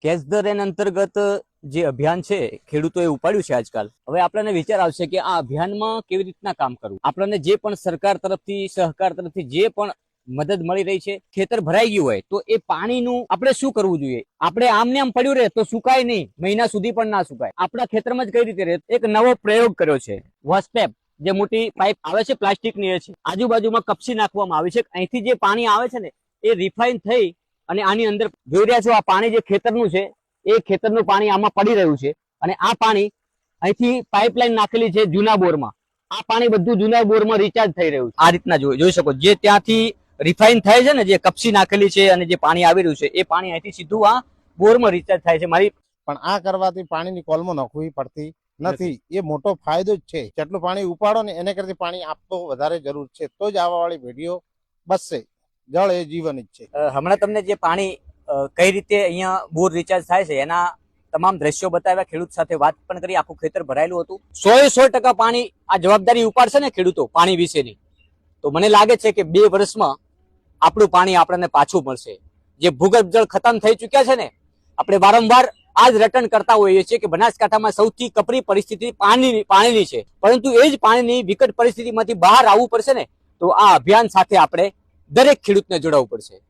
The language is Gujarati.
કેચ ધ રેન અંતર્ગત જે અભિયાન છે ખેડૂતોએ ઉપાડ્યું છે આજકાલ, હવે આપણને વિચાર આવશે કે આ અભિયાનમાં કેવી રીતના કામ કરવું. આપણને જે પણ સરકાર તરફથી, સહકાર તરફથી જે પણ મદદ મળી રહી છે, ખેતર ભરાઈ ગયું હોય તો એ પાણીનું આપણે શું કરવું જોઈએ? આપણે આમને આમ પડ્યું રહે તો સુકાય નહીં, મહિના સુધી પણ ના સુકાય. આપણા ખેતરમાં જ કઈ રીતે રહે? એક નવો પ્રયોગ કર્યો છે. વોસ્પેપ જે મોટી પાઇપ આવે છે પ્લાસ્ટિકની, એ છે, આજુબાજુમાં કપસી નાખવામાં આવી છે. અહીંથી જે પાણી આવે છે ને એ રિફાઇન થઈ અને આની અંદર જોઈ રહ્યા છો આ પાણી જે ખેતરનું છે એ ખેતરનું પાણી આમાં પડી રહ્યું છે. અને આ પાણી અહીંથી પાઇપલાઇન નાખેલી છે જૂના બોરમાં. આ પાણી બધું જૂના બોરમાં રિચાર્જ થઈ રહ્યું છે. આ રીતના જોઈ શકો, જે ત્યાંથી રિફાઇન થાય છે ને, જે કપસી નાખેલી છે અને જે પાણી આવી રહ્યું છે એ પાણી અહીંથી સીધું આ બોરમાં રિચાર્જ થાય છે. પણ આ કરવાથી પાણીની કોલમાં નાખવી પડતી નથી. એ મોટો ફાયદો જ છે. જેટલું પાણી ઉપાડો ને એને કરતી પાણી આપતો વધારે જરૂર છે, તો જ આવવાવાળી પેઢીઓ બચશે. જળ એ જીવન જ છે. હમણાં તમને જે પાણી કઈ રીતે અહીંયા બોર રિચાર્જ થાય છે એના તમામ દ્રશ્યો બતાવ્યા, ખેડૂત સાથે વાત પણ કરી. આખું ખેતર ભરાયેલું હતું. 100% પાણી આ જવાબદારી ઉપાડશે ને ખેડૂતો પાણી વિશેની, તો મને લાગે છે કે 2 વર્ષમાં આપણું પાણી આપણને પાછું મળશે. જે ભૂગર્ભ જળ ખતમ થઈ ચુક્યા છે ને, આપણે વારંવાર આ જ રટણ કરતા હોઈએ છીએ કે બનાસકાંઠામાં સૌથી કપરી પરિસ્થિતિ પાણીની છે, પરંતુ એ જ પાણીની વિકટ પરિસ્થિતિમાંથી બહાર આવવું પડશે ને, તો આ અભિયાન સાથે આપણે દરેક ખેડૂતને જોડાવવું પડશે.